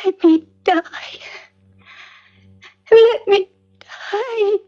Let me die. Let me die.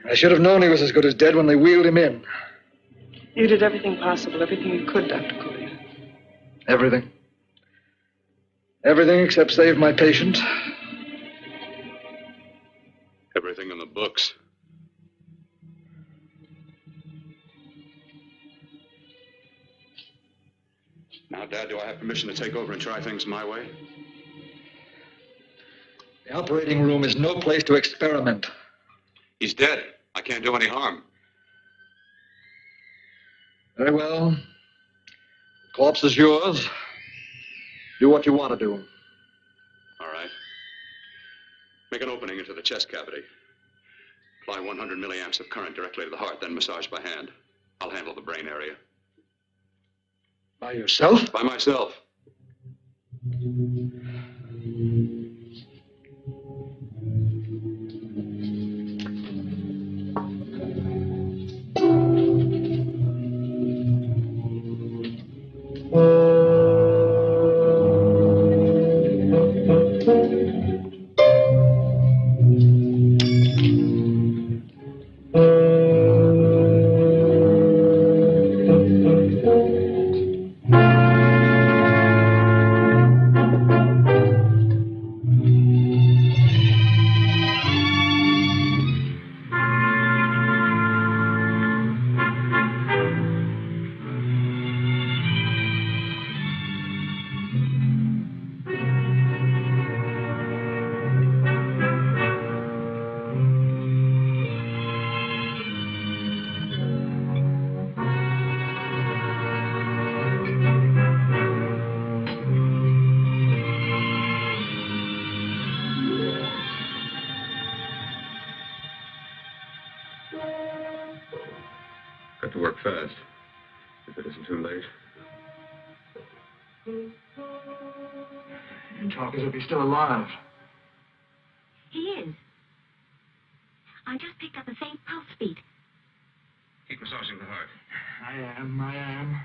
I should have known he was as good as dead when they wheeled him in. You did everything possible, everything you could, Dr. Collier. Everything. Everything except save my patient. Everything in the books. Now, Dad, do I have permission to take over and try things my way? The operating room is no place to experiment. He's dead. I can't do any harm. Very well. The corpse is yours. Do what you want to do. All right. Make an opening into the chest cavity. Apply 100 milliamps of current directly to the heart, then massage by hand. I'll handle the brain area. By yourself? By myself. Got to work fast, if it isn't too late. You talk as if he's still alive. He is. I just picked up the same pulse beat. Keep massaging the heart. I am.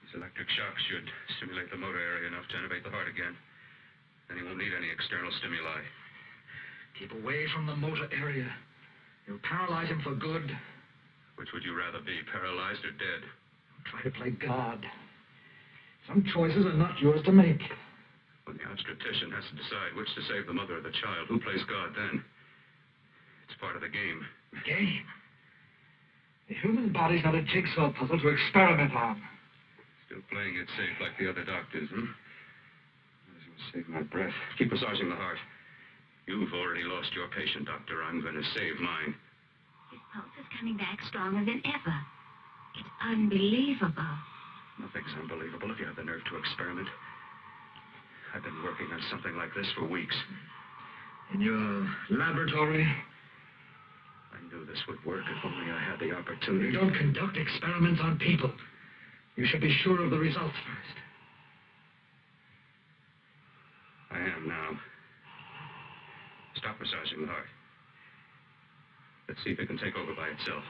These electric shocks should stimulate the motor area enough to innervate the heart again. Then he won't need any external stimuli. Keep away from the motor area. You'll paralyze him for good. Which would you rather be, paralyzed or dead? Try to play God. Some choices are not yours to make. When the obstetrician has to decide which to save the mother or the child, who plays God then? It's part of the game. Game? The human body's not a jigsaw puzzle to experiment on. Still playing it safe like the other doctors, hmm? Might as well save my breath. Keep massaging the heart. You've already lost your patient, Doctor. I'm going to save mine. His pulse is coming back stronger than ever. It's unbelievable. Nothing's unbelievable if you have the nerve to experiment. I've been working on something like this for weeks. In your laboratory? I knew this would work if only I had the opportunity. You don't conduct experiments on people. You should be sure of the results first. I am now. Stop massaging the heart. Let's see if it can take over by itself.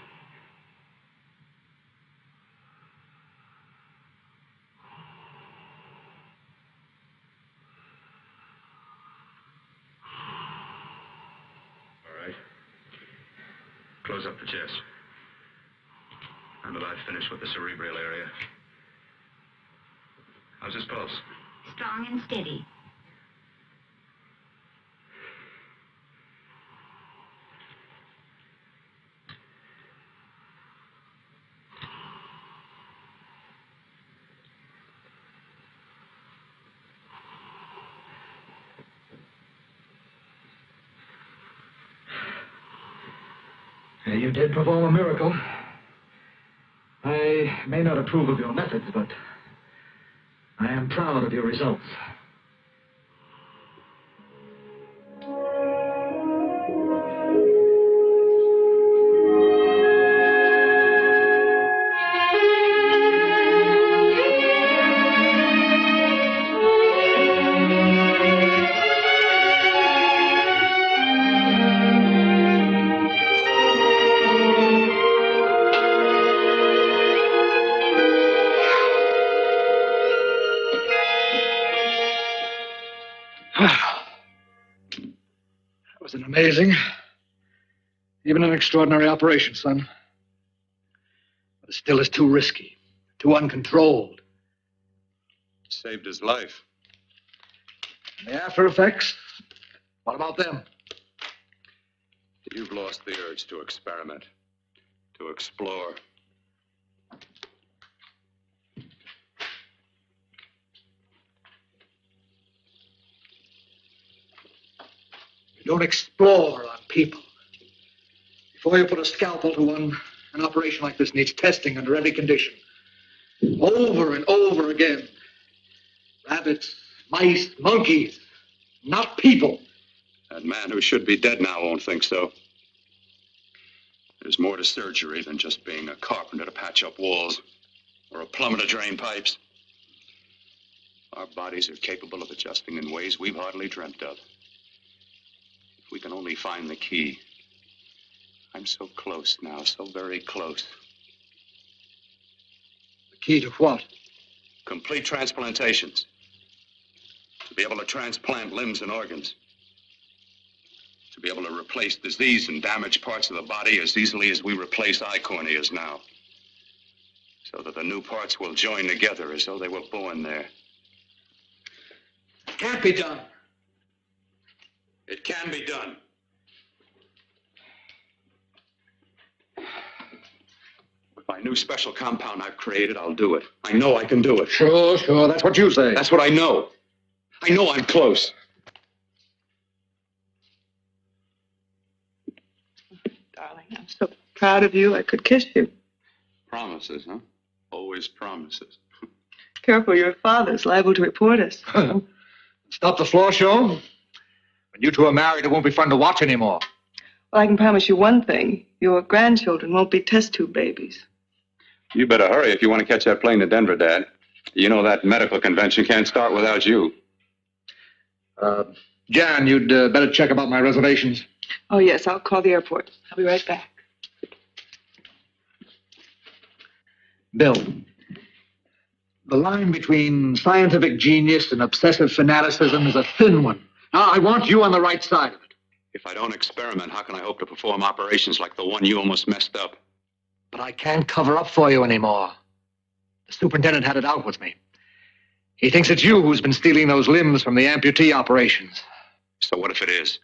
All right. Close up the chest. I'm about finished with the cerebral area. How's his pulse? Strong and steady. You did perform a miracle. I may not approve of your methods, but I am proud of your results. That was an amazing, even an extraordinary operation, son. But it still is too risky, too uncontrolled. Saved his life. And the after effects? What about them? You've lost the urge to experiment, to explore. You don't explore on people. Before you put a scalpel to one, an operation like this needs testing under every condition. Over and over again. Rabbits, mice, monkeys, not people. That man who should be dead now won't think so. There's more to surgery than just being a carpenter to patch up walls or a plumber to drain pipes. Our bodies are capable of adjusting in ways we've hardly dreamt of. If we can only find the key. I'm so close now, so very close. The key to what? Complete transplantations. To be able to transplant limbs and organs. To be able to replace diseased and damaged parts of the body as easily as we replace eye corneas now. So that the new parts will join together as though they were born there. It can't be done. It can be done. With my new special compound I've created, I'll do it. I know I can do it. Sure, that's what you say. That's what I know. I know I'm close. Darling, I'm so proud of you, I could kiss you. Promises, huh? Always promises. Careful, your father's liable to report us. Stop the floor show. When you two are married, it won't be fun to watch anymore. Well, I can promise you one thing. Your grandchildren won't be test tube babies. You better hurry if you want to catch that plane to Denver, Dad. You know that medical convention can't start without you. Jan, you'd better check about my reservations. Oh, yes, I'll call the airport. I'll be right back. Bill, the line between scientific genius and obsessive fanaticism is a thin one. Now, I want you on the right side of it. If I don't experiment, how can I hope to perform operations like the one you almost messed up? But I can't cover up for you anymore. The superintendent had it out with me. He thinks it's you who's been stealing those limbs from the amputee operations. So what if it is?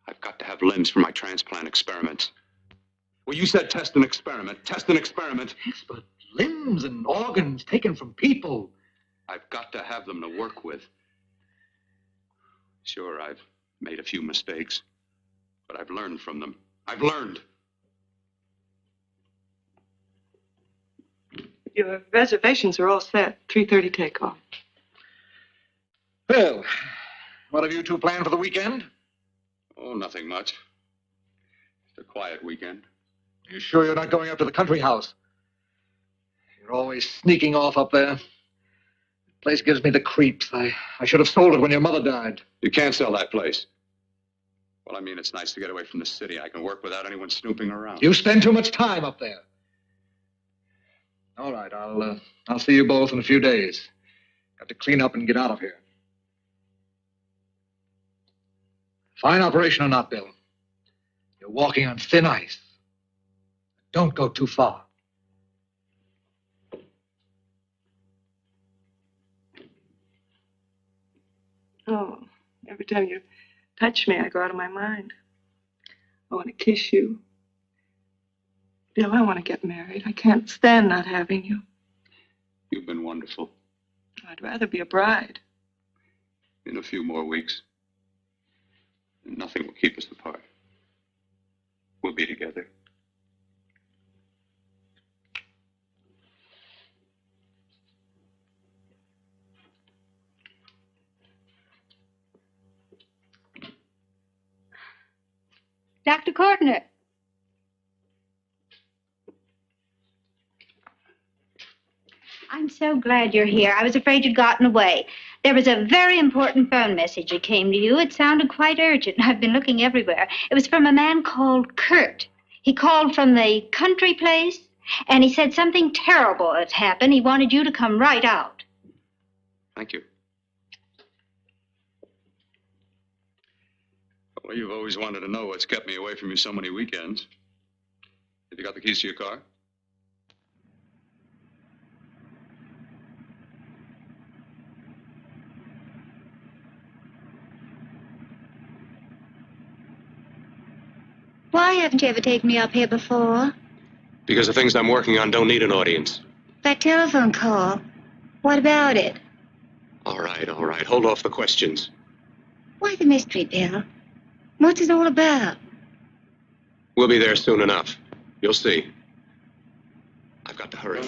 I've got to have limbs for my transplant experiments. Well, you said test and experiment. Test and experiment. Yes, but limbs and organs taken from people. I've got to have them to work with. Sure, I've made a few mistakes, but I've learned from them. I've learned. Your reservations are all set. 3:30 takeoff. a quiet weekend. Are you sure you're not going up to the country house? You're always sneaking off up there. The place gives me the creeps. I should have sold it when your mother died. You can't sell that place. Well, I mean, it's nice to get away from the city. I can work without anyone snooping around. You spend too much time up there. All right, I'll see you both in a few days. Got to clean up and get out of here. Fine operation or not, Bill. You're walking on thin ice. Don't go too far. Oh, every time you touch me, I go out of my mind. I want to kiss you. Bill, I want to get married. I can't stand not having you. You've been wonderful. I'd rather be a bride. In a few more weeks, nothing will keep us apart. We'll be together. Dr. Courtner. I'm so glad you're here. I was afraid you'd gotten away. There was a very important phone message that came to you. It sounded quite urgent. I've been looking everywhere. It was from a man called Kurt. He called from the country place, and he said something terrible had happened. He wanted you to come right out. Thank you. Well, you've always wanted to know what's kept me away from you so many weekends. Have you got the keys to your car? Why haven't you ever taken me up here before? Because the things I'm working on don't need an audience. That telephone call. What about it? All right. Hold off the questions. Why the mystery, Bill? What's it all about? We'll be there soon enough. You'll see. I've got to hurry.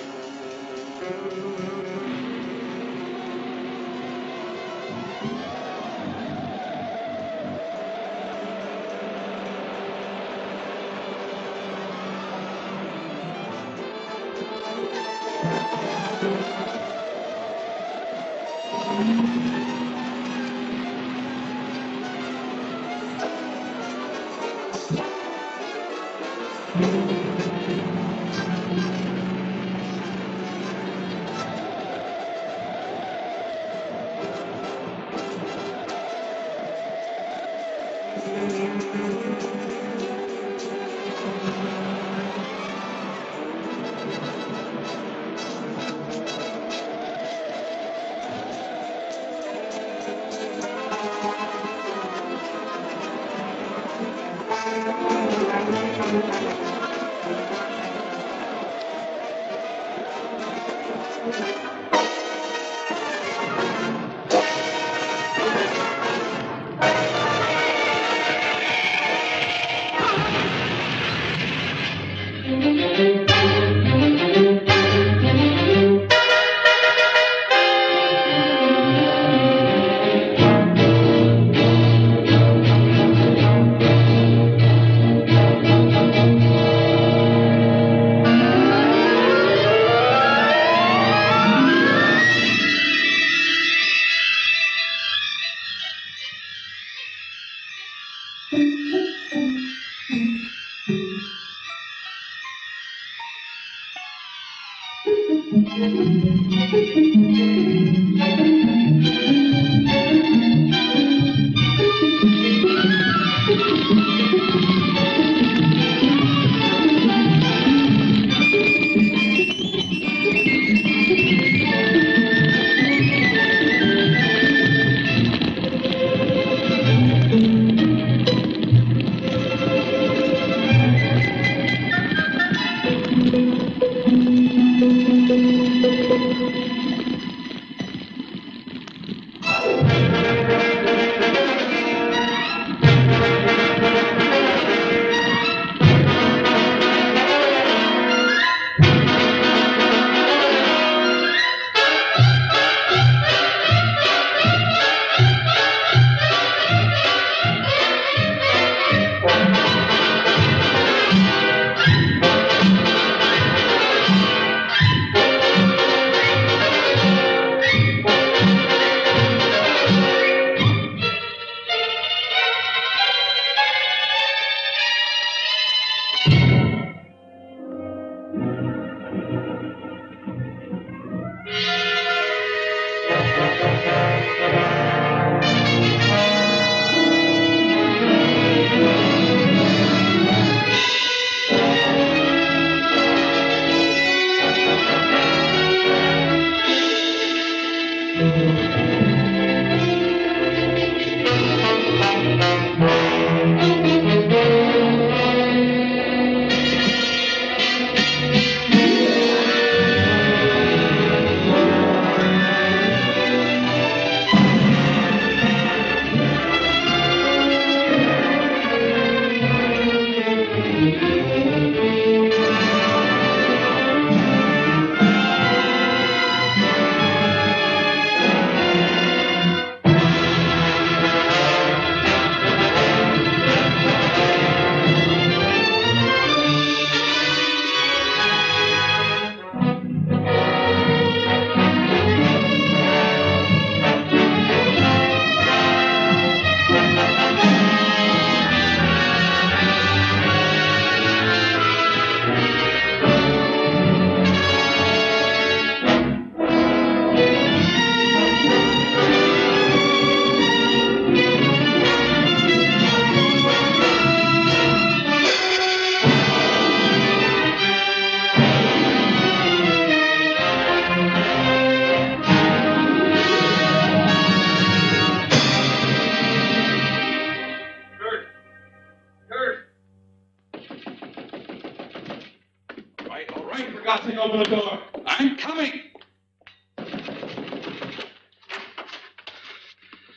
All right, for God's sake, open the door. I'm coming.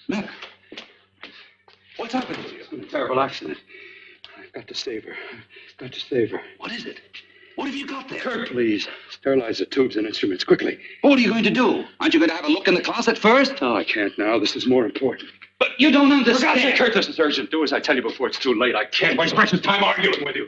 Matter? What's happened to you? It's been a terrible accident. I've got to save her. I've got to save her. What is it? What have you got there? Kurt, please. Sterilize the tubes and instruments quickly. What are you going to do? Aren't you going to have a look in the closet first? No, I can't now. This is more important. But you don't For God's understand. sake, Kurt, this is urgent. Do as I tell you before it's too late. I can't waste precious time arguing with you.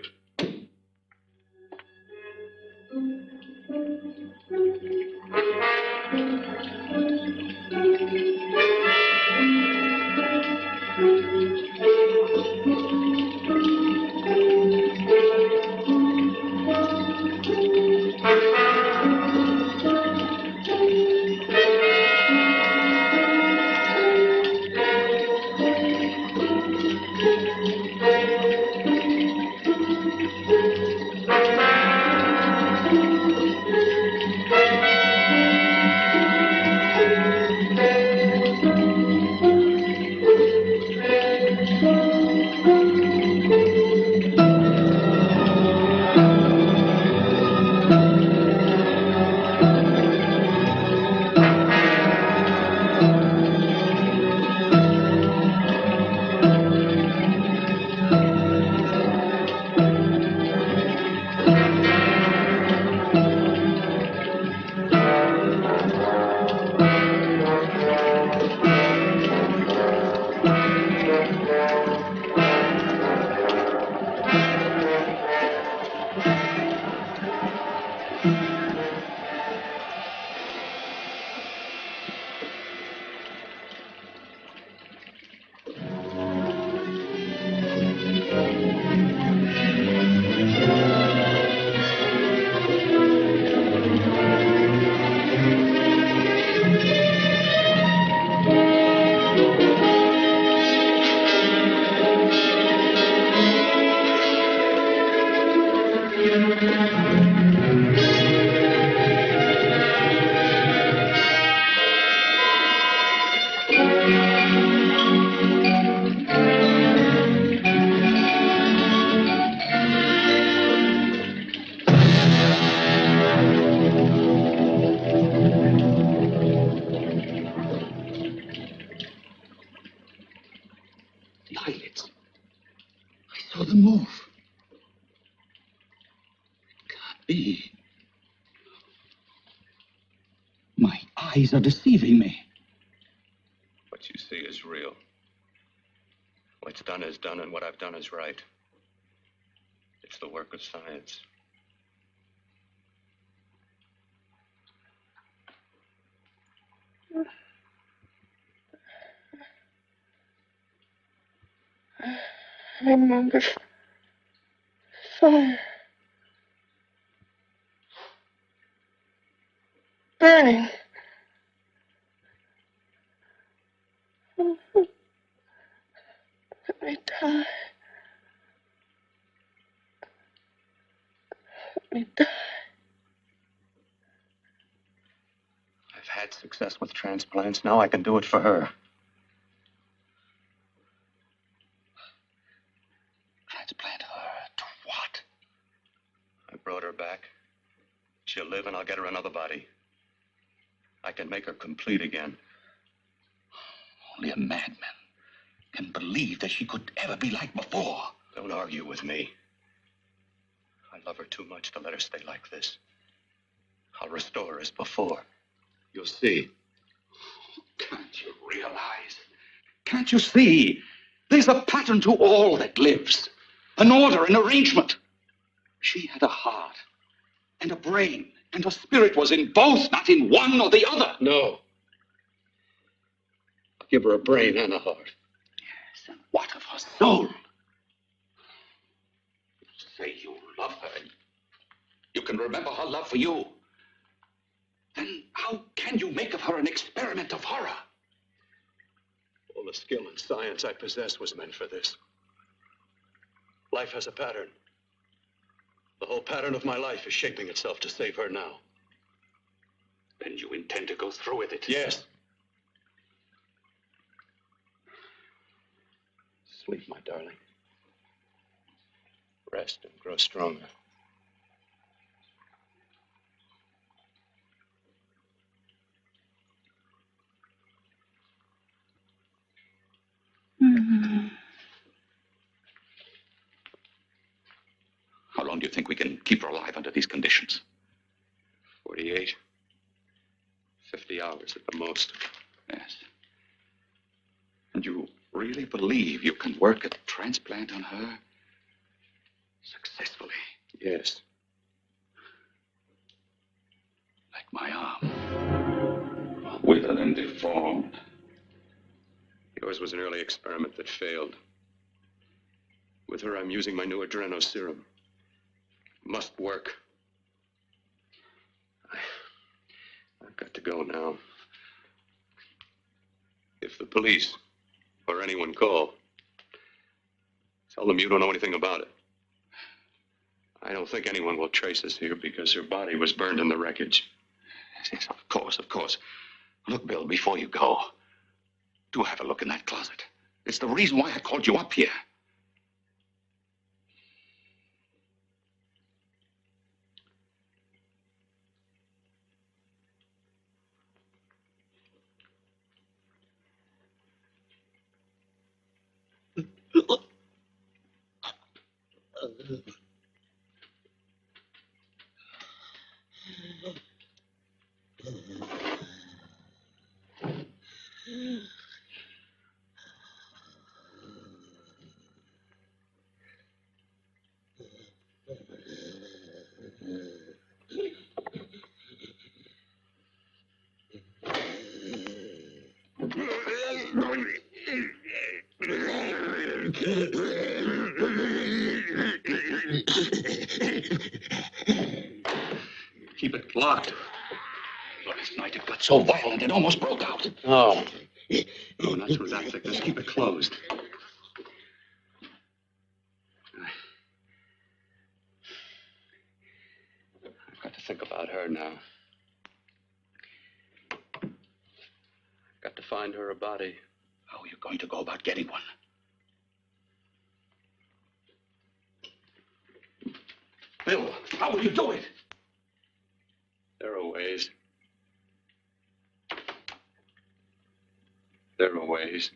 The eyelids. I saw them move. It can't be. My eyes are deceiving me. What you see is real. What's done is done, and what I've done is right. It's the work of science. I remember fire. Burning. Let me die. Let me die. I've had success with transplants. Now I can do it for her. Transplant her to what? I brought her back. She'll live, and I'll get her another body. I can make her complete again. Only a madman can believe that she could ever be like before. Don't argue with me. I love her too much to let her stay like this. I'll restore her as before. You'll see. Can't you realize? Can't you see? There's a pattern to all that lives. An order, an arrangement. She had a heart and a brain, and her spirit was in both, not in one or the other. No. I'll give her a brain and a heart. Yes, and what of her soul? You say you love her. You can remember her love for you. Then how can you make of her an experiment of horror? All the skill and science I possess was meant for this. Life has a pattern. The whole pattern of my life is shaping itself to save her now. Then you intend to go through with it? Yes. Sleep, my darling. Rest and grow stronger. long do you think we can keep her alive under these conditions? 48. 50 hours at the most. Yes. And you really believe you can work a transplant on her successfully? Yes. Like my arm. Withered and deformed. Yours was an early experiment that failed. With her, I'm using my new adreno serum. Must work. I've got to go now. If the police or anyone call, tell them you don't know anything about it. I don't think anyone will trace us here because her body was burned in the wreckage. Yes, of course, of course. Look, Bill, before you go, do have a look in that closet. It's the reason why I called you up here. Keep it locked. Last night it got so violent it almost broke out. Oh. No, not through that thickness. Keep it closed. I've got to think about her now. I've got to find her a body. How are you going to go about getting one? Bill, how will you do it? There are ways. There are ways.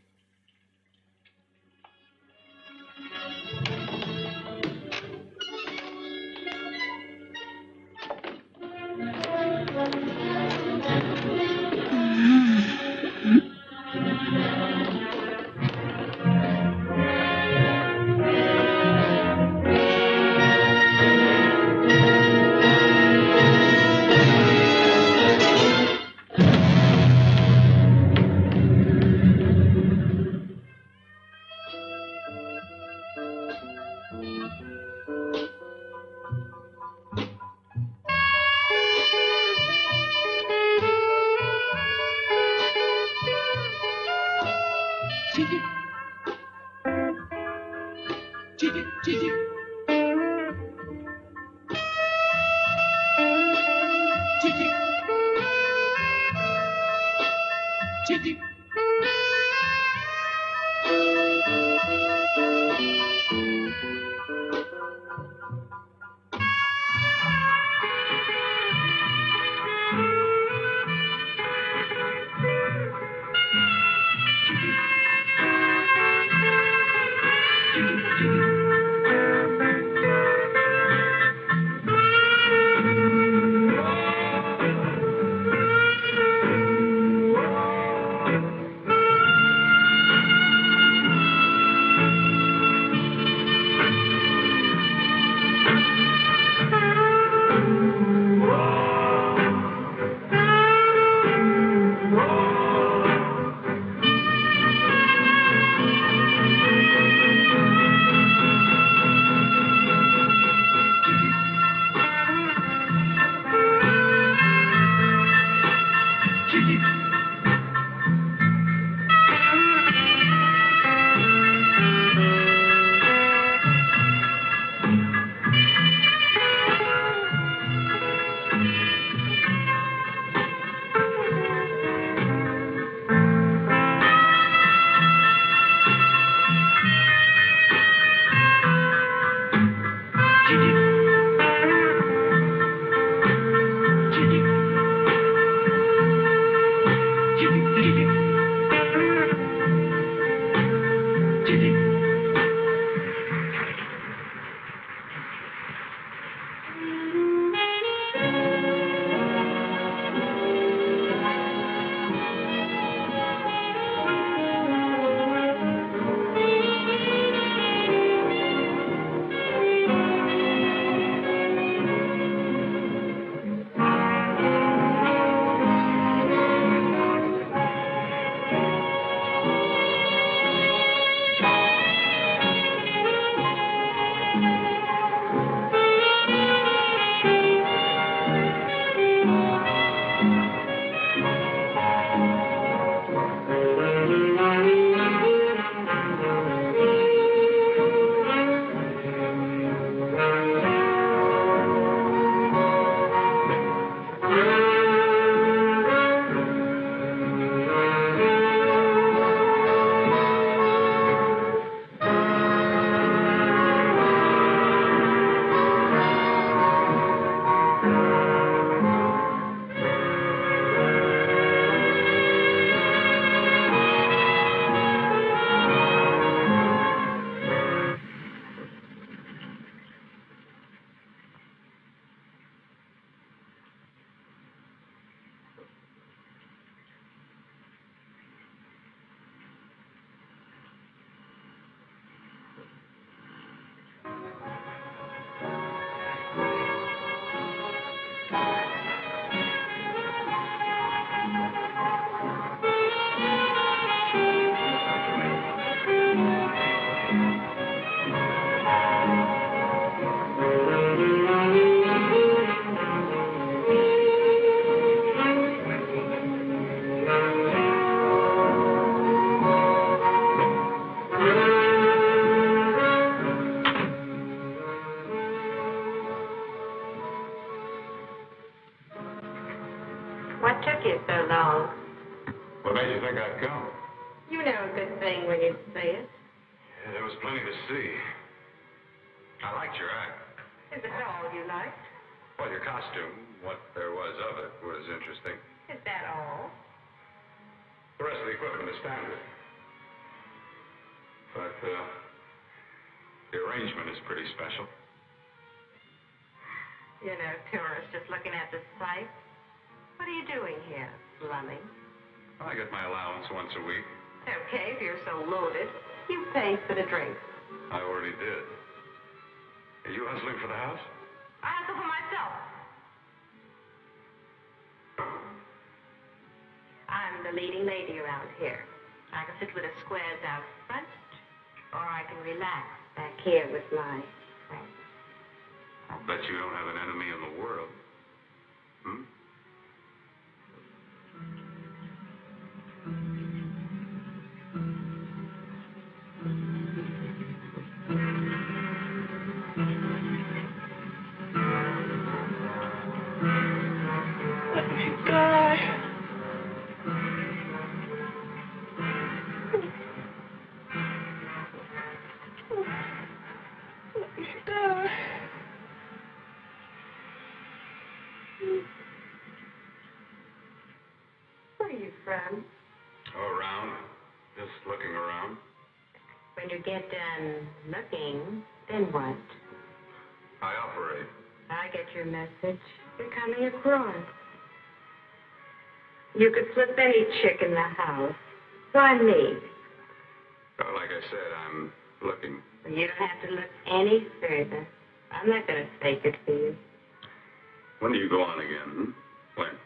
here so long? What made you think I'd come? You know a good thing when you say it. Yeah, there was plenty to see. I liked your act. Is it all you liked? Well, your costume, what there was of it, was interesting. Is that all? The rest of the equipment is standard. But, the arrangement is pretty special. You know, tourists just looking at the sights. What are you doing here, slumming? I get my allowance once a week. Okay, if you're so loaded, you pay for the drinks. I already did. Are you hustling for the house? I hustle for myself. I'm the leading lady around here. I can sit with the squares out front, or I can relax back here with my friends. I'll bet you don't have an enemy in the world. Hmm? Let me die. Let me die. Where are you from? Oh, around. Just looking around. When you get done looking, then what? I operate. I get your message. You're coming across. You could flip any chick in the house. Why me? Well, like I said, I'm looking. You don't have to look any further. I'm not going to fake it for you. When do you go on again? Hmm? When?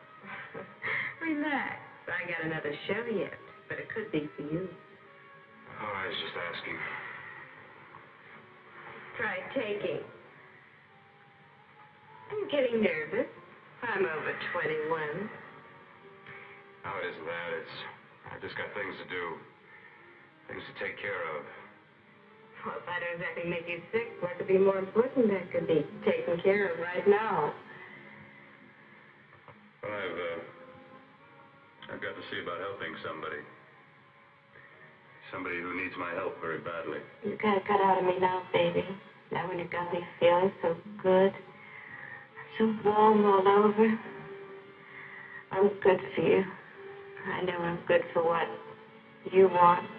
Relax. I got another show yet, but it could be for you. Oh, I was just asking. Try taking. I'm getting nervous. I'm over 21. How is that? I just got things to do. Things to take care of. Well, if I don't exactly make you sick, what could be more important that could be taken care of right now? Well, I've got to see about helping somebody. Somebody who needs my help very badly. You gotta cut out of me now, baby. Now when you've got me feeling so good, so warm all over. I'm good for you. I know I'm good for what you want.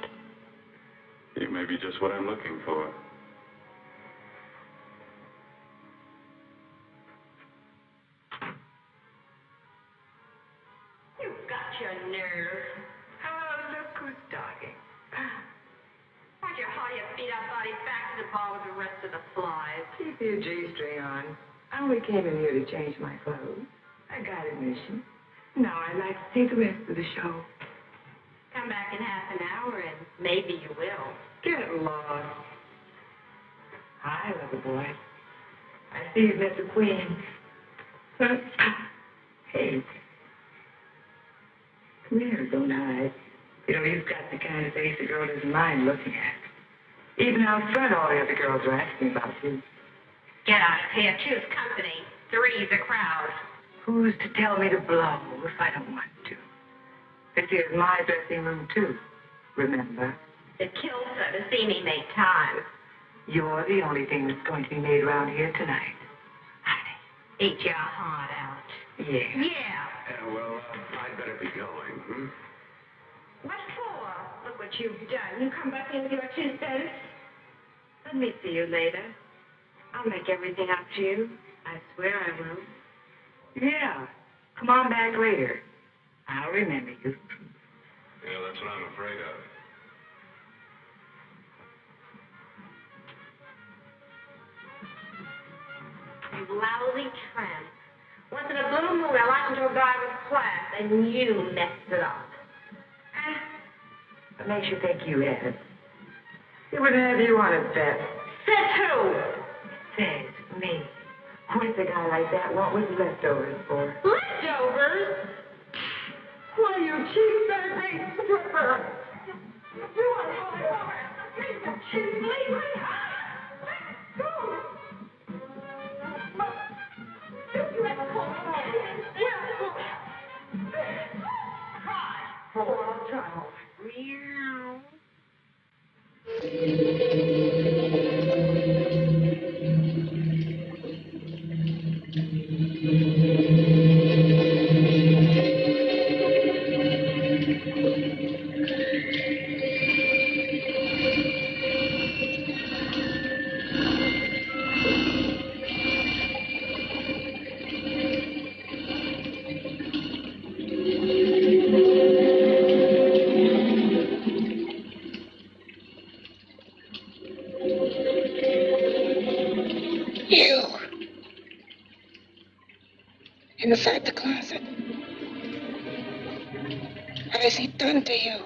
You may be just what I'm looking for. You've got your nerve. Oh, look who's talking. Why don't you haul your feet up, body back to the bar with the rest of the flies? Keep your G-string on. I only came in here to change my clothes. I got admission. Now I'd like to see the rest of the show. Come back in half an hour and maybe you will. Get lost. Hi, lover boy. I see you've met the queen. Hey. Come here, don't hide. You know, you've got the kind of face a girl doesn't mind looking at. Even out front, all the other girls are asking about you. Get out of here. Two's company. Three's a crowd. Who's to tell me to blow if I don't want to? This here's my dressing room, too. Remember? It kills her to see me make time. You're the only thing that's going to be made around here tonight. Honey. Eat your heart out. Yeah. Yeah. Well, I'd better be going, hmm? What for? Look what you've done. You come back in with your 2 cents. Let me see you later. I'll make everything up to you. I swear I will. Yeah. Come on back later. I'll remember you. Yeah, that's what I'm afraid of. You lousy tramp. Once in a blue moon, I listened to a guy with class, and you messed it up. What makes you think you had it? It would have you on a bet. Says who? Says me. What's a guy like that want with leftovers for? Leftovers? Why, you cheap baby stripper! You unholy woman! You cheap leaving! Go! You ever call me? Meow. You. Inside the closet. What has he done to you?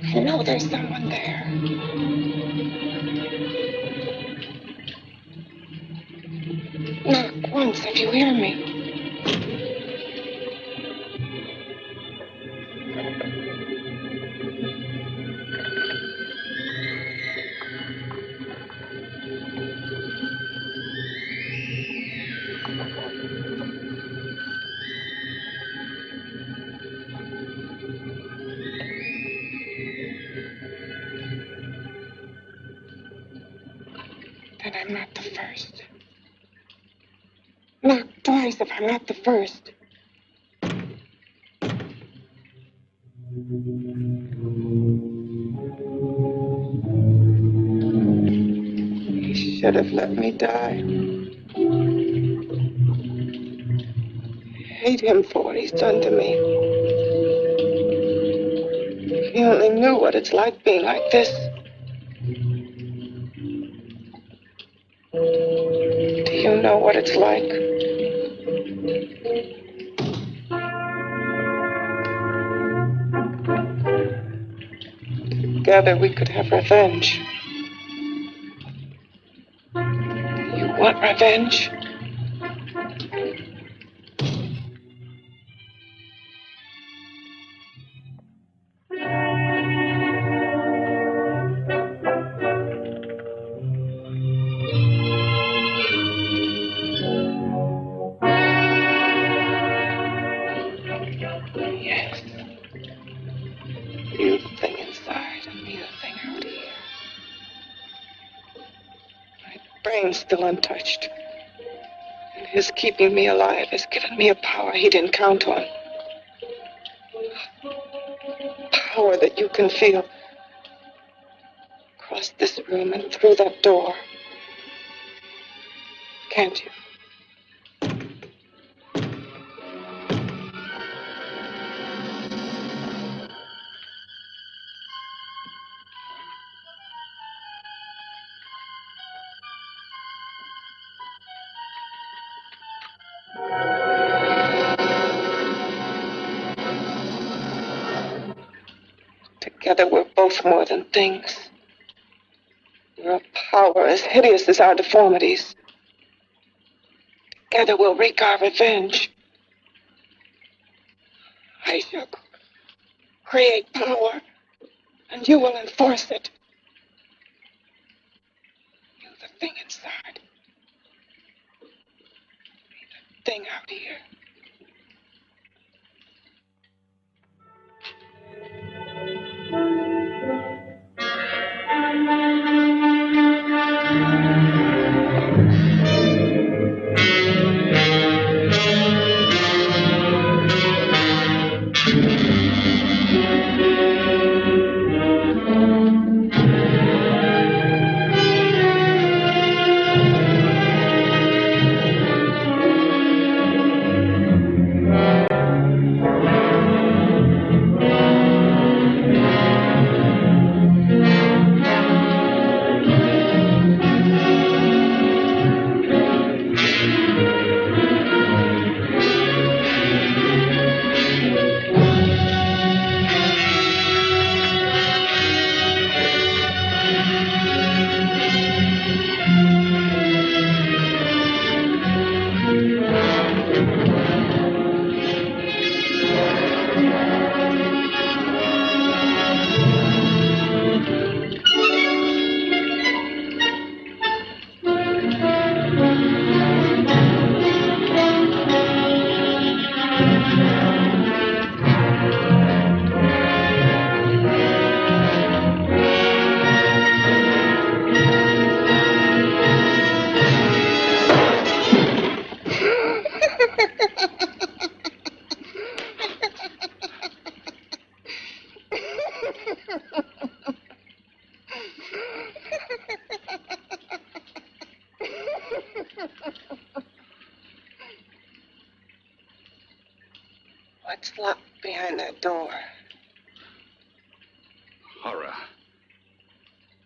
I know there's someone there. Knock once if you hear me. Then I'm not the first. Knock twice if I'm not the first. He should have let me die. I hate him for what he's done to me. If he only knew what it's like being like this. Do you know what it's like? Together we could have revenge. You want revenge? Yes. You the thing inside and me the thing out here. My brain's still untouched. And his keeping me alive has given me a power he didn't count on. Power that you can feel. Across this room and through that door. Can't you? Together we're both more than things. We're a power as hideous as our deformities. Together we'll wreak our revenge. I shall create power, and you will enforce it. You the thing inside. Me the thing out here. that door. Horror.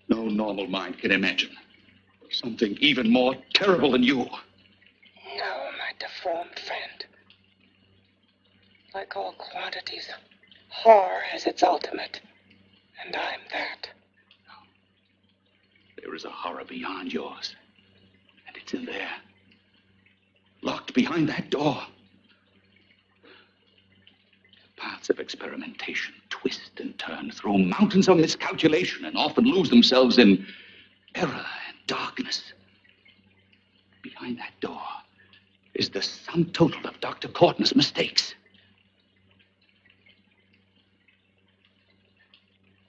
No normal mind can imagine something even more terrible than you. No, my deformed friend. Like all quantities, horror has its ultimate. And I'm that. There is a horror beyond yours. And it's in there. Locked behind that door. Paths of experimentation twist and turn through mountains of miscalculation and often lose themselves in error and darkness. Behind that door is the sum total of Dr. Corton's mistakes.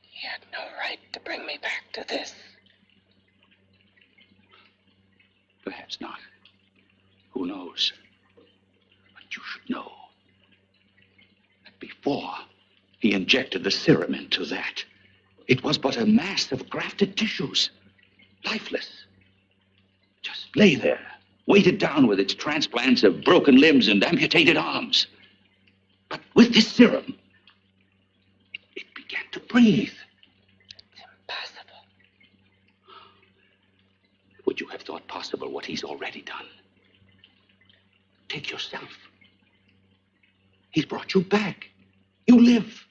He had no right to bring me back to this. Perhaps not. Who knows? But you should know that before he injected the serum into that, it was but a mass of grafted tissues, lifeless. Just lay there, weighted down with its transplants of broken limbs and amputated arms. But with this serum, it began to breathe. It's impossible. Would you have thought possible what he's already done? Take yourself. He's brought you back. You live.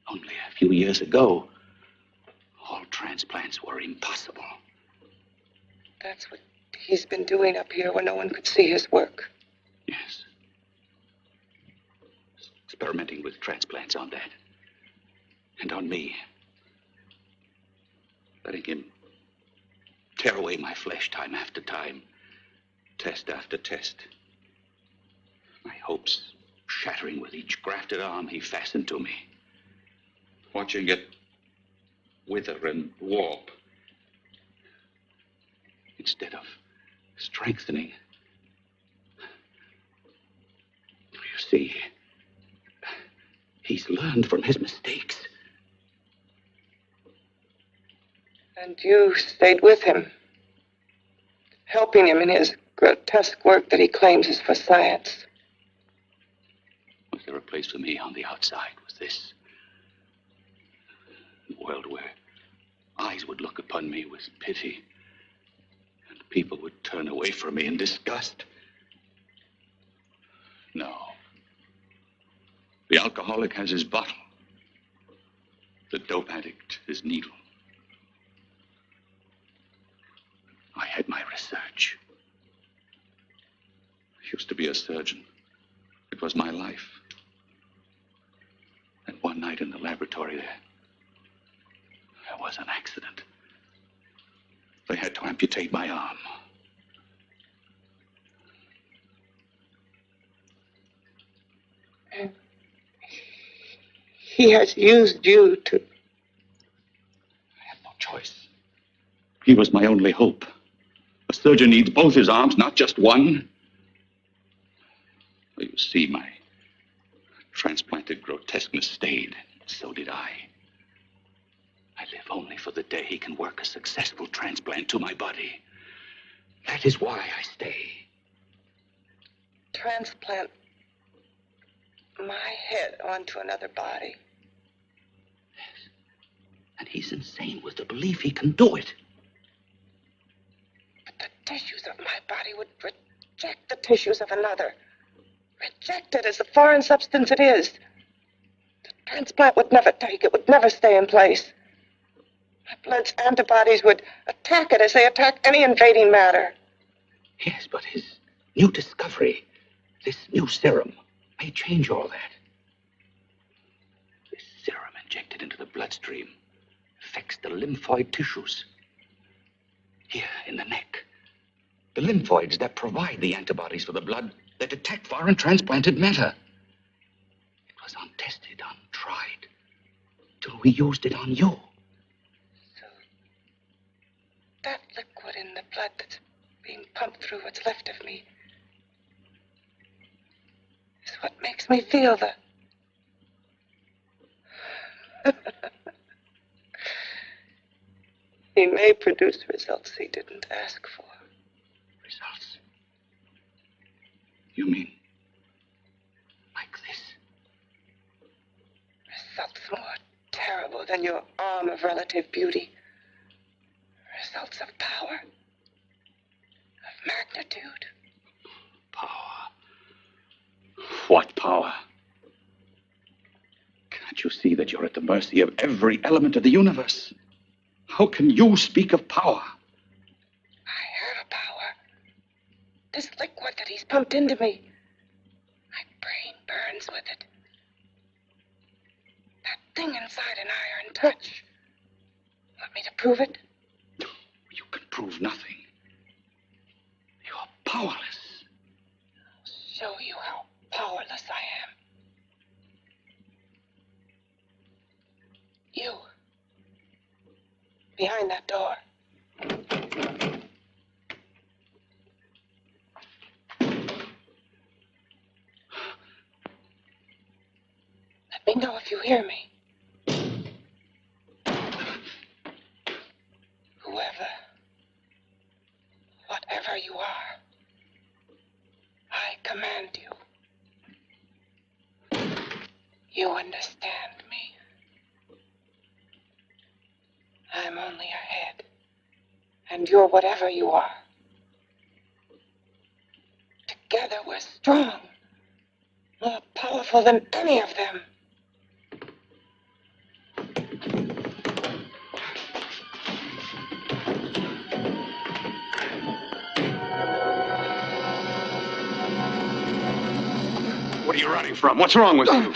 Only a few years ago, all transplants were impossible. That's what he's been doing up here where no one could see his work. Yes. Experimenting with transplants on that. And on me. Letting him tear away my flesh time after time. Test after test. My hopes shattering with each grafted arm he fastened to me. Watching it wither and warp. Instead of strengthening. You see, he's learned from his mistakes. And you stayed with him, helping him in his grotesque work that he claims is for science. Was there a place for me on the outside with this? A world where eyes would look upon me with pity and people would turn away from me in disgust? No. The alcoholic has his bottle. The dope addict his needle. I had my research. I used to be a surgeon. It was my life. And one night in the laboratory there was an accident. They had to amputate my arm. And he has used you to... I had no choice. He was my only hope. A surgeon needs both his arms, not just one. You see, my transplanted grotesqueness stayed. So did I. I live only for the day he can work a successful transplant to my body. That is why I stay. transplant my head onto another body. Yes. And he's insane with the belief he can do it. But the tissues of my body would reject the tissues of another. Reject it as the foreign substance it is. The transplant would never take it, would never stay in place. My blood's antibodies would attack it as they attack any invading matter. Yes, but his new discovery, this new serum, may change all that. This serum injected into the bloodstream affects the lymphoid tissues. Here in the neck. The lymphoids that provide the antibodies for the blood that detect foreign transplanted matter. It was untested, untried, till we used it on you. So that liquid in the blood that's being pumped through what's left of me is what makes me feel the... He may produce results he didn't ask for. Results? You mean like more than your arm of relative beauty. Results of power, of magnitude. Power. What power? Can't you see that you're at the mercy of every element of the universe? How can you speak of power? I have a power. This liquid that he's pumped into me. My brain burns with it. That thing inside an iron touch. Want me to prove it? You can prove nothing. You're powerless. I'll show you how powerless I am. You. Behind that door. Let me know if you hear me. Whoever, whatever you are, I command you. You understand me. I'm only a head, and you're whatever you are. Together we're strong, more powerful than any of them. What are you running from? What's wrong with you?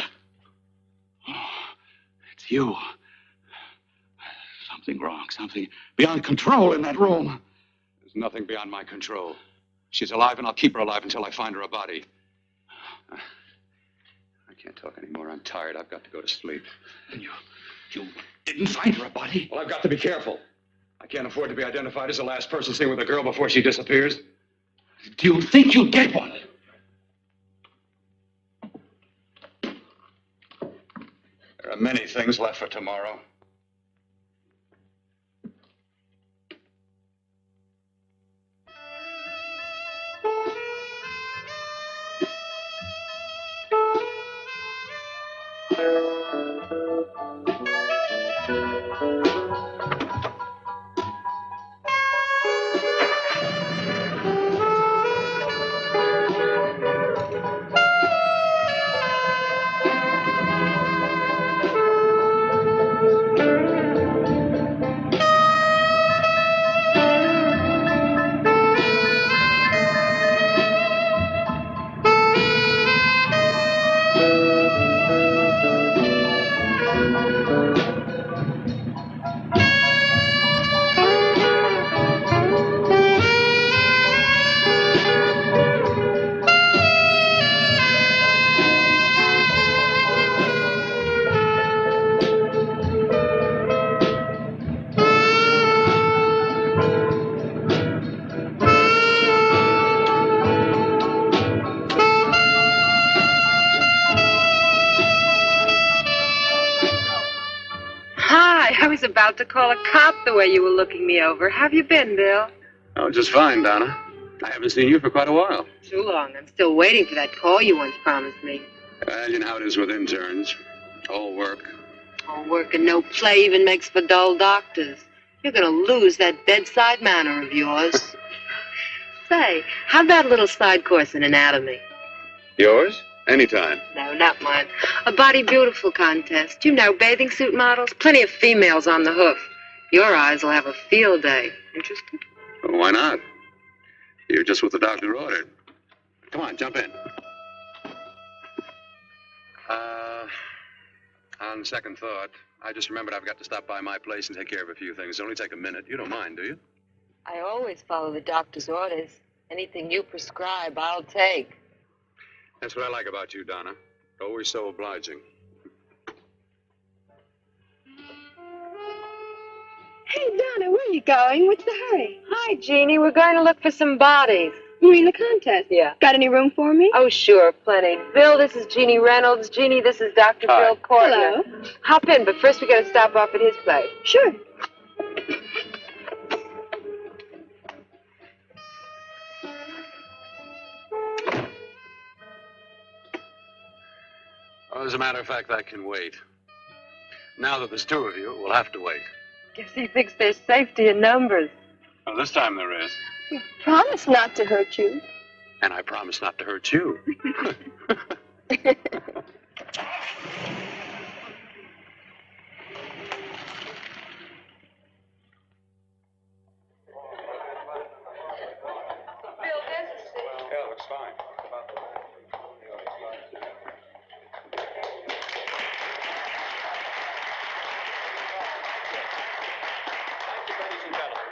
It's you. Something wrong, something beyond control in that room. There's nothing beyond my control. She's alive, and I'll keep her alive until I find her a body. I can't talk anymore. I'm tired. I've got to go to sleep. And you didn't find her a body? Well, I've got to be careful. I can't afford to be identified as the last person seen with a girl before she disappears. Do you think you'll get one? There are many things left for tomorrow. I was about to call a cop the way you were looking me over. How have you been, Bill? Oh, just fine, Donna. I haven't seen you for quite a while. Too long. I'm still waiting for that call you once promised me. Well, you know how it is with interns. All work. All work and no play even makes for dull doctors. You're going to lose that bedside manner of yours. Say, how'd that little side course in anatomy? Yours? Anytime. No, not mine. A body beautiful contest. You know, bathing suit models. Plenty of females on the hoof. Your eyes will have a field day. Interested? Well, why not? You're just what the doctor ordered. Come on, jump in. On second thought, I just remembered I've got to stop by my place and take care of a few things. It'll only take a minute. You don't mind, do you? I always follow the doctor's orders. Anything you prescribe, I'll take. That's what I like about you, Donna. Always so obliging. Hey, Donna, where are you going? What's the hurry? Hi, Jeannie. We're going to look for some bodies. You mean the contest? Yeah. Got any room for me? Oh, sure, plenty. Bill, this is Jeannie Reynolds. Jeannie, this is Dr. Hi. Bill Cortner. Hello. Hop in, but first we got to stop off at his place. Sure. Well, as a matter of fact, that can wait. Now that there's two of you, we'll have to wait. Guess he thinks there's safety in numbers. Well, this time there is. You promised not to hurt you. And I promise not to hurt you. Yeah, looks fine.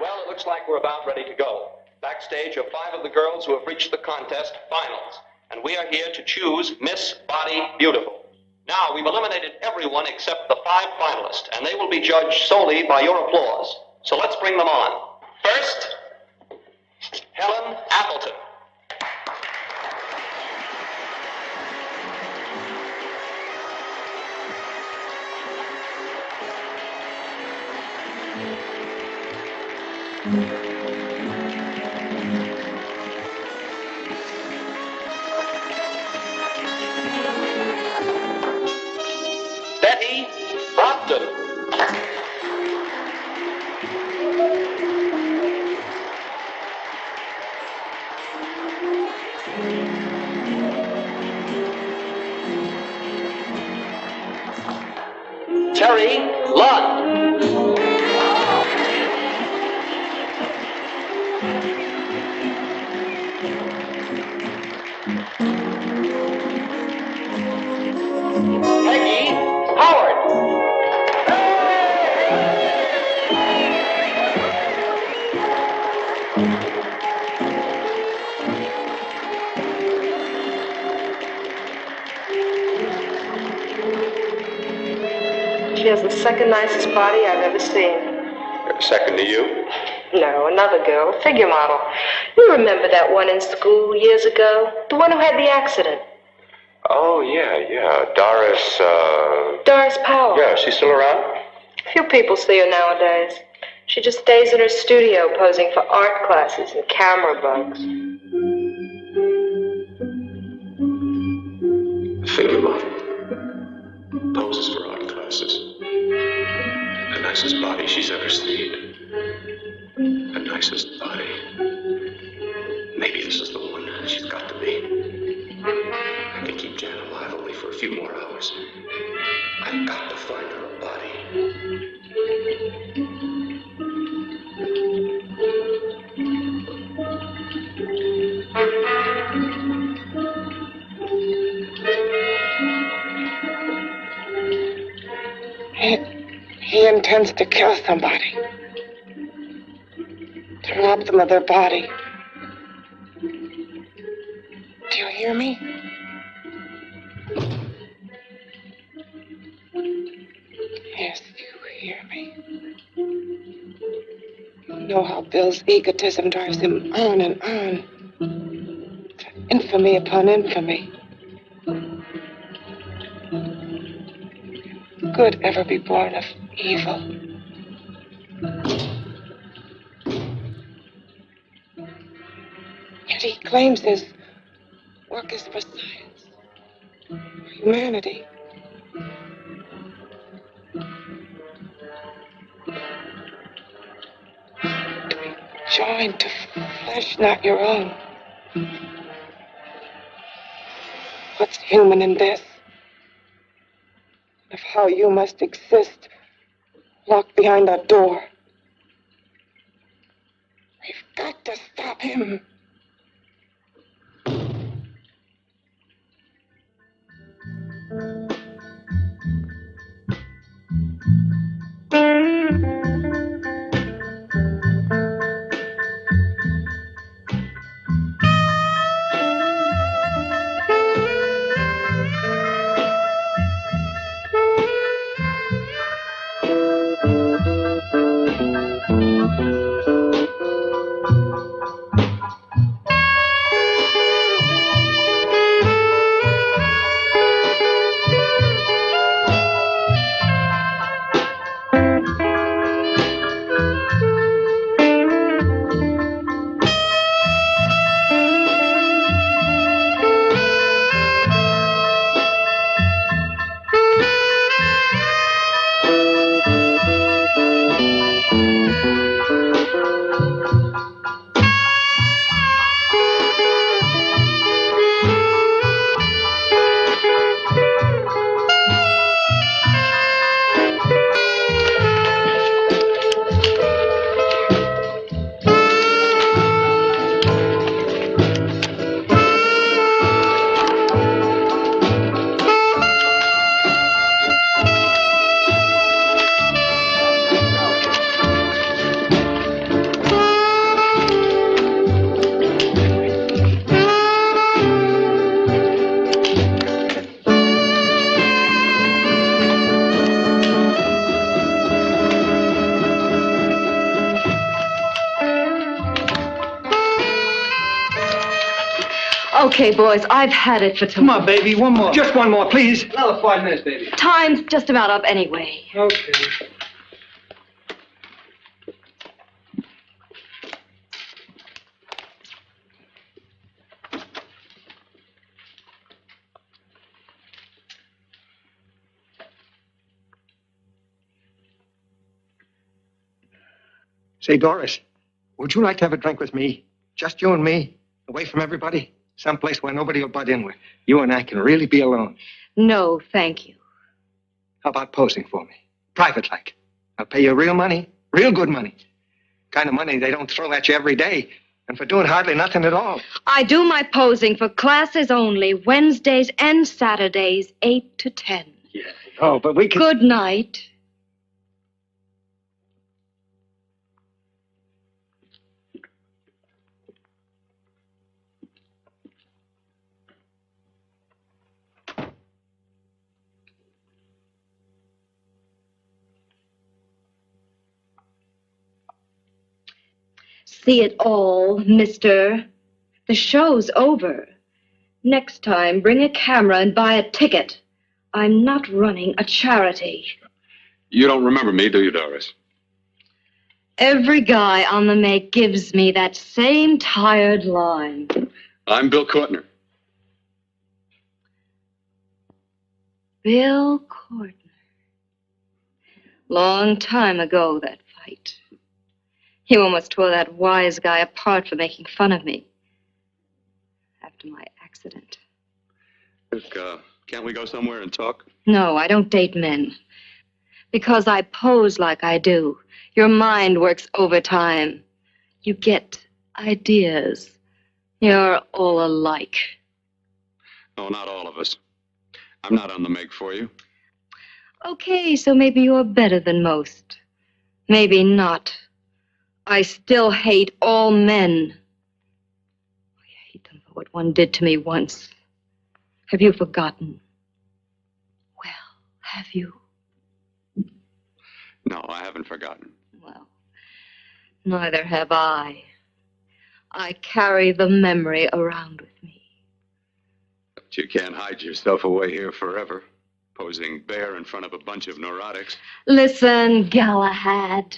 Well, it looks like we're about ready to go. Backstage are 5 of the girls who have reached the contest finals, and we are here to choose Miss Body Beautiful. Now, we've eliminated everyone except the 5 finalists, and they will be judged solely by your applause. So let's bring them on. First, Helen Appleton. Betty Brockton. Terry Lund. Peggy Howard. She has the second nicest body I've ever seen. Second to you? No, another girl, a figure model. You remember that one in school years ago? The one who had the accident. Oh, yeah. Doris Powell. Yeah, she's still around? Few people see her nowadays. She just stays in her studio posing for art classes and camera bugs. Figure model. Poses for art classes. The nicest body she's ever seen. The nicest body. Maybe this is the one. She's got to be. I can keep Jan alive only for a few more hours. I've got to find her a body. He intends to kill somebody. To rob them of their body. Do you hear me? Yes, you hear me. You know how Bill's egotism drives him on and on. To infamy upon infamy. Good ever be born of evil. Yet he claims his work is for science, for humanity. To be joined to flesh not your own. What's human in this? Of how you must exist, locked behind that door. We've got to stop him. Okay, boys, I've had it for Come tonight. on, baby, one more. Just one more, please. Another 5 minutes, baby. Time's just about up anyway. Okay. Say, Doris, would you like to have a drink with me? Just you and me, away from everybody? Someplace where nobody will butt in, where you and I can really be alone. No, thank you. How about posing for me? Private like. I'll pay you real money, real good money. Kind of money they don't throw at you every day. And for doing hardly nothing at all. I do my posing for classes only, Wednesdays and Saturdays, 8 to 10. Yeah. Oh, but we can... Good night. See it all, mister. The show's over. Next time, bring a camera and buy a ticket. I'm not running a charity. You don't remember me, do you, Doris? Every guy on the make gives me that same tired line. I'm Bill Courtner. Bill Courtner. Long time ago, that fight. You almost tore that wise guy apart for making fun of me. After my accident. Look, can't we go somewhere and talk? No, I don't date men. Because I pose like I do. Your mind works overtime. You get ideas. You're all alike. Oh, not all of us. I'm not on the make for you. Okay, so maybe you're better than most. Maybe not. I still hate all men. I hate them for what one did to me once. Have you forgotten? Well, have you? No, I haven't forgotten. Well, neither have I. I carry the memory around with me. But you can't hide yourself away here forever, posing bare in front of a bunch of neurotics. Listen, Galahad.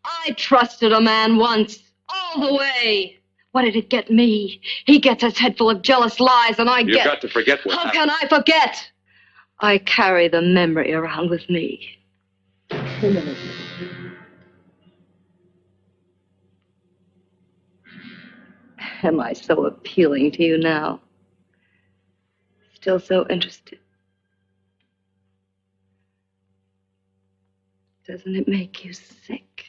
I trusted a man once, all the way. What did it get me? He gets his head full of jealous lies, and I get... You've got to forget what How happened. can I forget? I carry the memory around with me. Am I so appealing to you now? Still so interested? Doesn't it make you sick?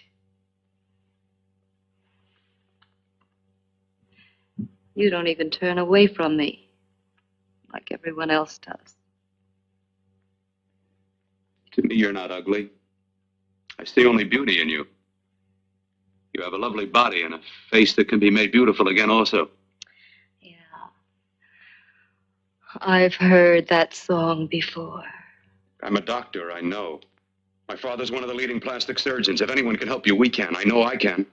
You don't even turn away from me, like everyone else does. To me, you're not ugly. I see only beauty in you. You have a lovely body and a face that can be made beautiful again also. Yeah. I've heard that song before. I'm a doctor, I know. My father's one of the leading plastic surgeons. If anyone can help you, we can. I know I can.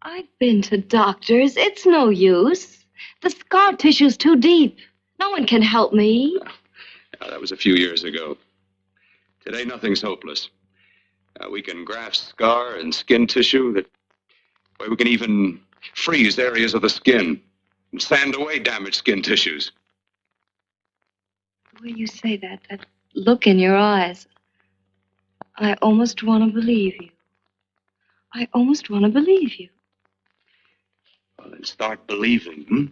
I've been to doctors. It's no use. The scar tissue's too deep. No one can help me. That was a few years ago. Today, nothing's hopeless. We can graft scar and skin tissue that... Well, we can even freeze areas of the skin and sand away damaged skin tissues. The way you say that look in your eyes, I almost want to believe you. I almost want to believe you. Well, then start believing, hmm?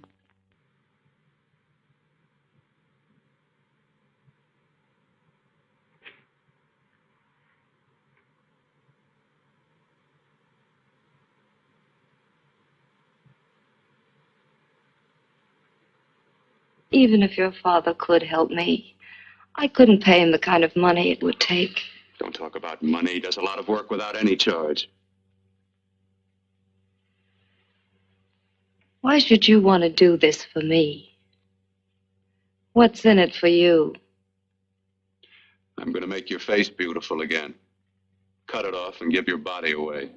Even if your father could help me, I couldn't pay him the kind of money it would take. Don't talk about money. He does a lot of work without any charge. Why should you want to do this for me? What's in it for you? I'm going to make your face beautiful again. Cut it off and give your body away.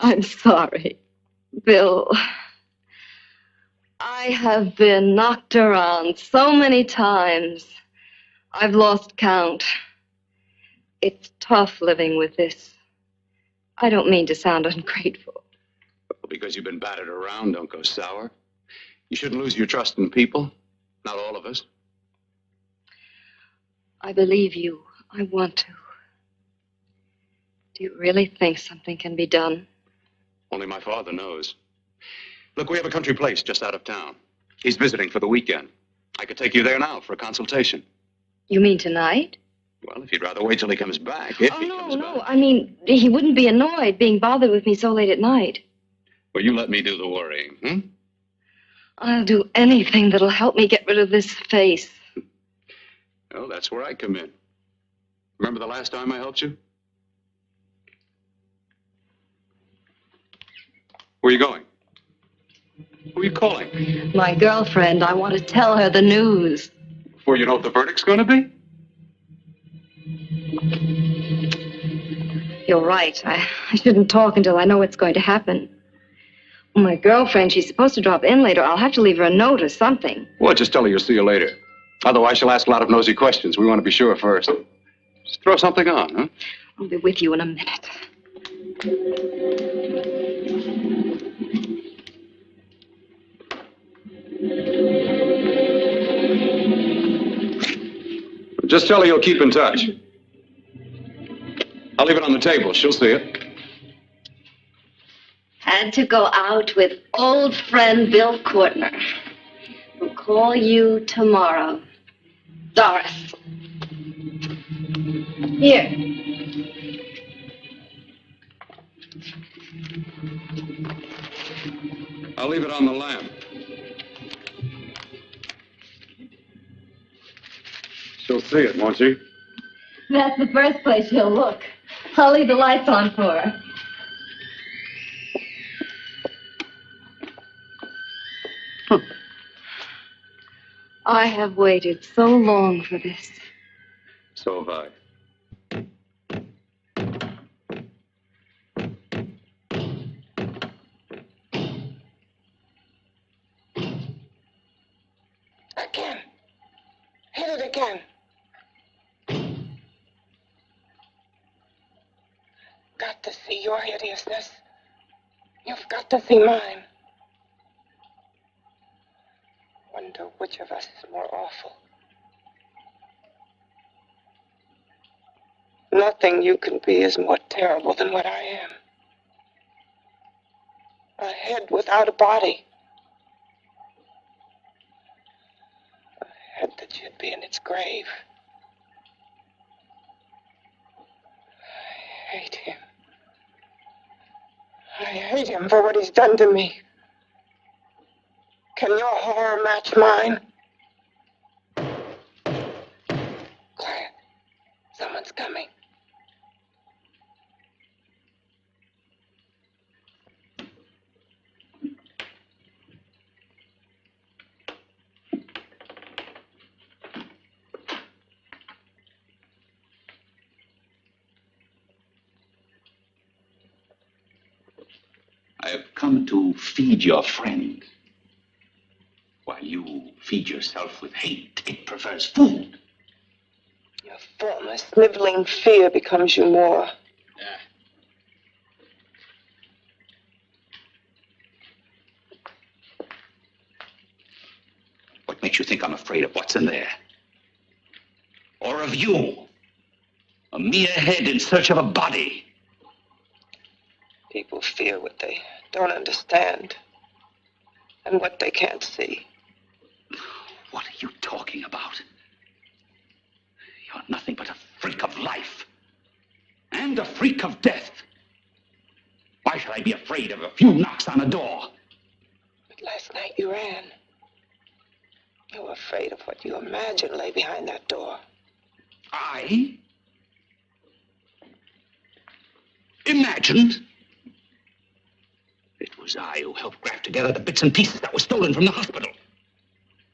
I'm sorry, Bill. I have been knocked around so many times. I've lost count. It's tough living with this. I don't mean to sound ungrateful. Well, because you've been battered around, don't go sour. You shouldn't lose your trust in people. Not all of us. I believe you. I want to. Do you really think something can be done? Only my father knows. Look, we have a country place just out of town. He's visiting for the weekend. I could take you there now for a consultation. You mean tonight? Well, if you'd rather wait till he comes back. If he comes back. I mean, he wouldn't be annoyed being bothered with me so late at night. Well, you let me do the worrying, hmm? I'll do anything that'll help me get rid of this face. Well, that's where I come in. Remember the last time I helped you? Where are you going? Who are you calling? My girlfriend. I want to tell her the news. Before you know what the verdict's going to be? You're right. I shouldn't talk until I know what's going to happen. My girlfriend, she's supposed to drop in later. I'll have to leave her a note or something. Well, just tell her you'll see you later. Otherwise, she'll ask a lot of nosy questions. We want to be sure first. Just throw something on, huh? I'll be with you in a minute. Just tell her you'll keep in touch. I'll leave it on the table. She'll see it. Had to go out with old friend Bill Courtner. We'll call you tomorrow. Doris. Here. I'll leave it on the lamp. She'll see it, won't she? That's the first place she'll look. I'll leave the lights on for her. I have waited so long for this. So have I. Again. Hit it again. Got to see your hideousness. You've got to see mine. Wonder which of us is more awful. Nothing you can be is more terrible than what I am. A head without a body. A head that should be in its grave. I hate him. I hate him for what he's done to me. Can your horror match mine? Quiet. Someone's coming. I have come to feed your friend. While you feed yourself with hate, it prefers food. Your formless, sniveling fear becomes you more. What makes you think I'm afraid of what's in there? Or of you? A mere head in search of a body. People fear what they don't understand and what they can't see. What are you talking about? You're nothing but a freak of life. And a freak of death. Why should I be afraid of a few knocks on a door? But last night you ran. You were afraid of what you imagined lay behind that door. I? Imagined? It was I who helped graft together the bits and pieces that were stolen from the hospital.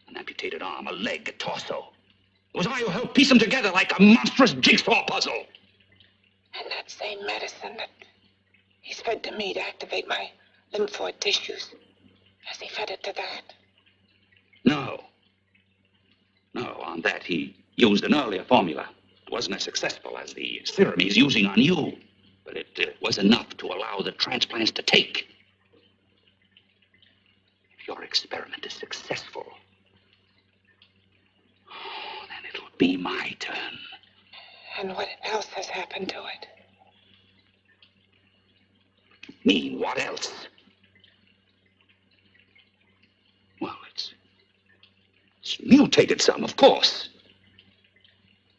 An amputated arm, a leg, a torso. It was I who helped piece them together like a monstrous jigsaw puzzle. And that same medicine that He's fed to me to activate my lymphoid tissues. Has he fed it to that? No. No, on that he used an earlier formula. It wasn't as successful as the serum he's using on you, but it was enough to allow the transplants to take. If your experiment is successful, then it'll be my turn. And what else has happened to it? Mean what else? Well, it's mutated some, of course.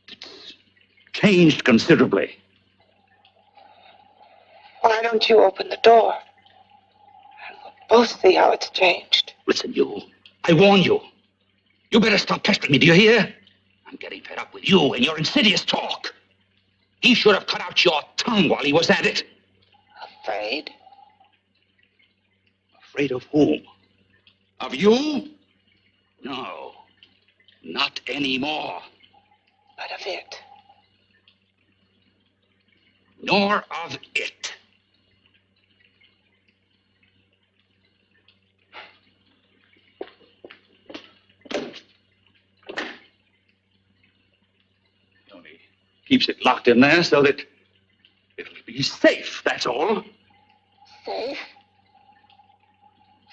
It's changed considerably. Why don't you open the door? And we'll both see how it's changed. Listen, you. I warn you. You better stop pestering me, do you hear? I'm getting fed up with you and your insidious talk. He should have cut out your tongue while he was at it. Afraid? Afraid of whom? Of you? No, not anymore. But of it. Nor of it. Only keeps it locked in there so that it'll be safe, that's all. Safe?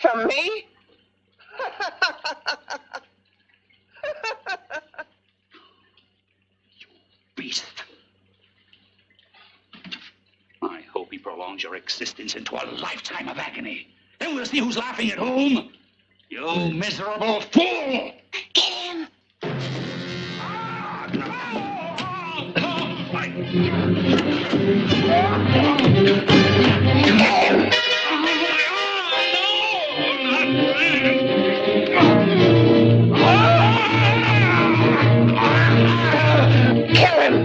From me? Beast. I hope he prolongs your existence into a lifetime of agony. Then we'll see who's laughing at whom. You miserable fool! Get him! Kill him!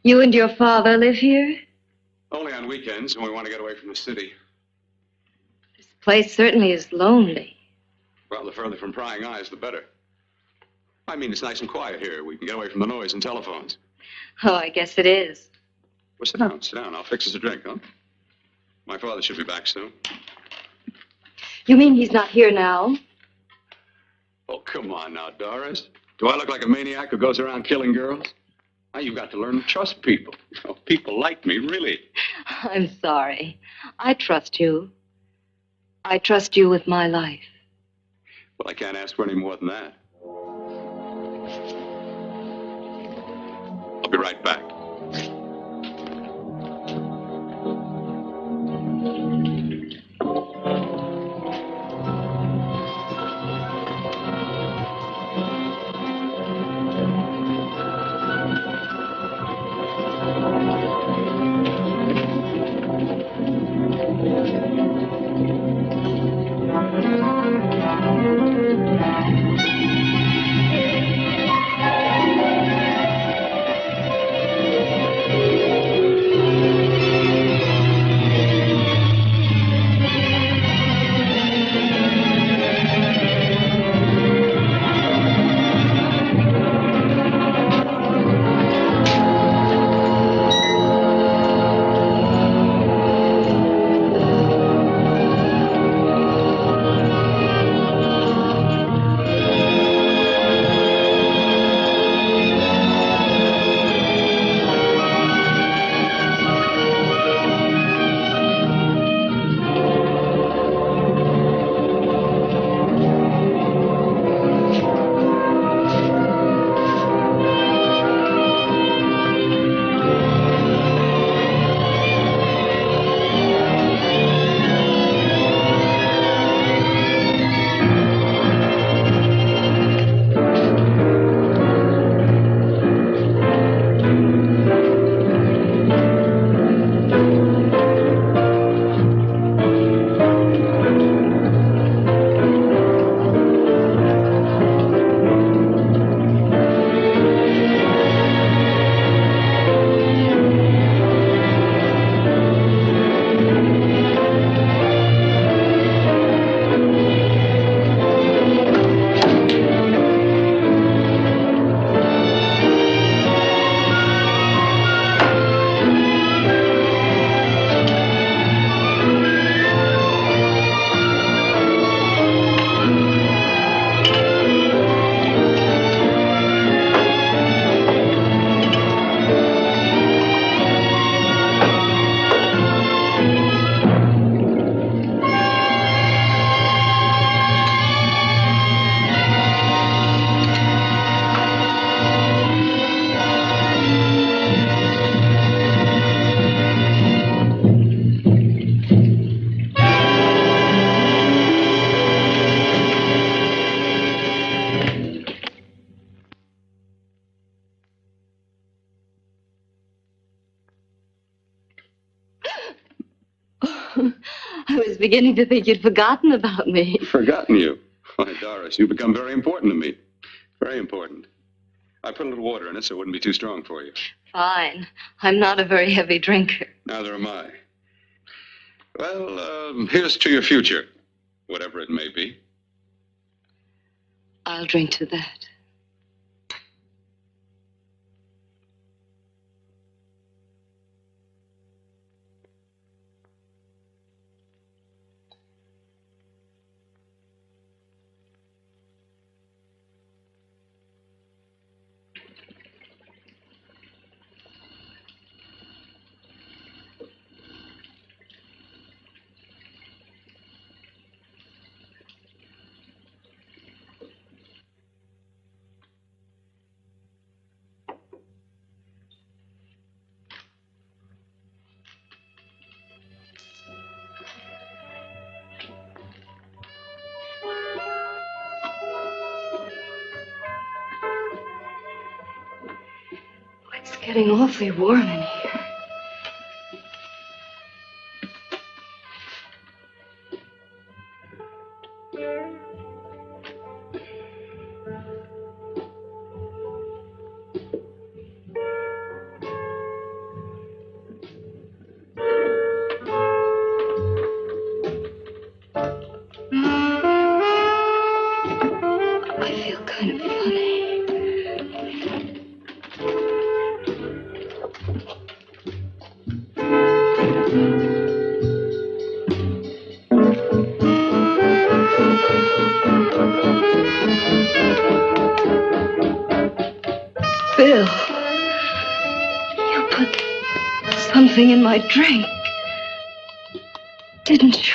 You and your father live here? Only on weekends when we want to get away from the city. This place certainly is lonely. Well, the further from prying eyes, the better. I mean, it's nice and quiet here. We can get away from the noise and telephones. Oh, I guess it is. Well, sit down, sit down. I'll fix us a drink, huh? My father should be back soon. You mean he's not here now? Oh, come on now, Doris. Do I look like a maniac who goes around killing girls? Now, you've got to learn to trust people. You know, people like me, really. I'm sorry. I trust you. I trust you with my life. Well, I can't ask for any more than that. I'll be right back. I was beginning to think you'd forgotten about me. Forgotten you. Why, Doris, you've become very important to me. Very important. I put a little water in it so it wouldn't be too strong for you. Fine. I'm not a very heavy drinker. Neither am I. Well, here's to your future, whatever it may be. I'll drink to that. It's getting awfully warm in here. I feel kind of funny. something in my drink. Didn't you?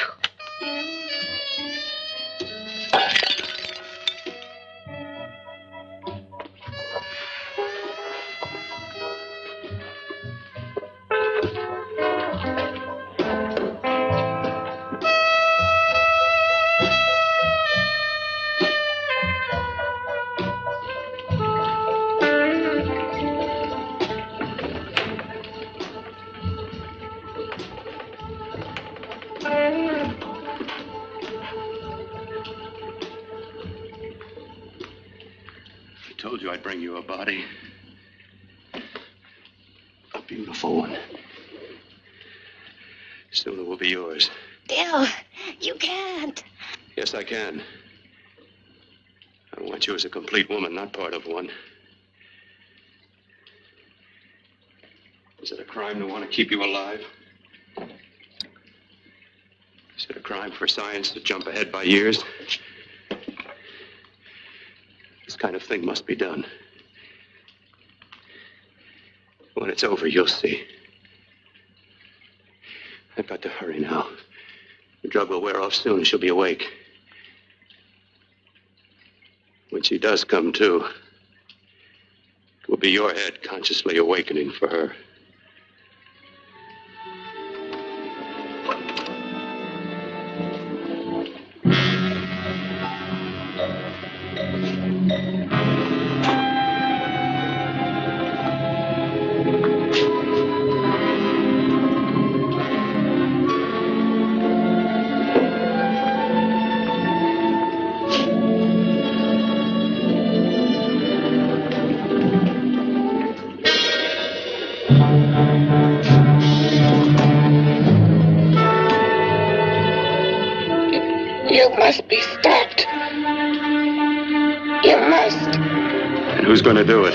I told you I'd bring you a body. A beautiful one. Soon it will be yours. Bill, you can't. Yes, I can. I want you as a complete woman, not part of one. Is it a crime to want to keep you alive? Is it a crime for science to jump ahead by years? This kind of thing must be done. When it's over, you'll see. I've got to hurry now. The drug will wear off soon. She'll be awake. When she does come to, it will be your head consciously awakening for her. You must be stopped. You must. And who's going to do it?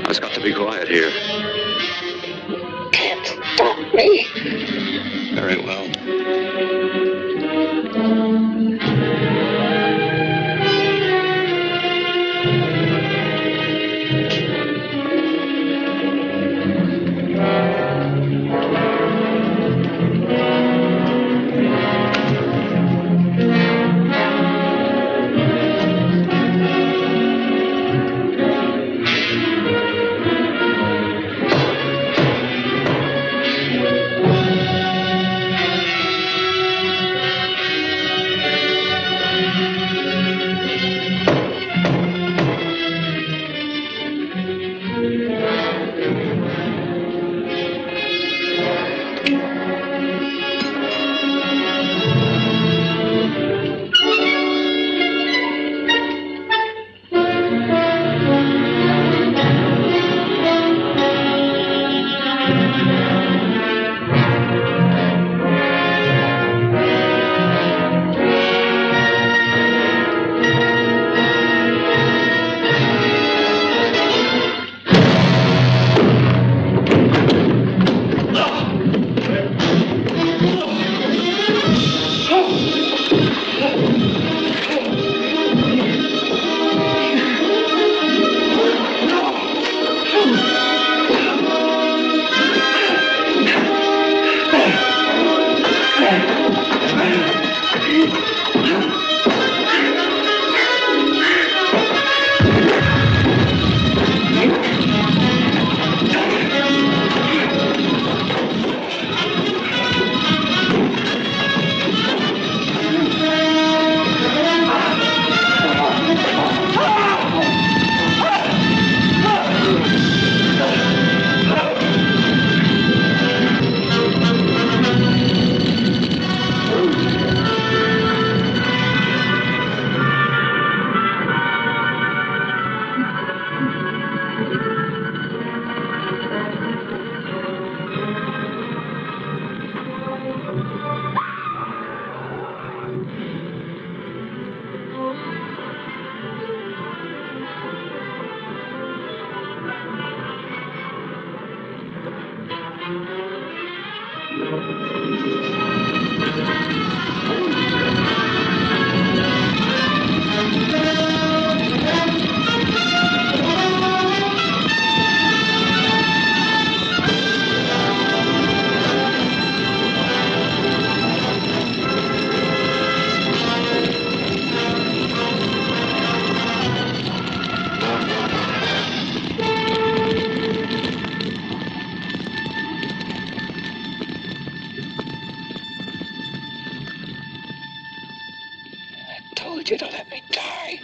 I've got to be quiet here. Can't stop me. Very well. want you to let me die.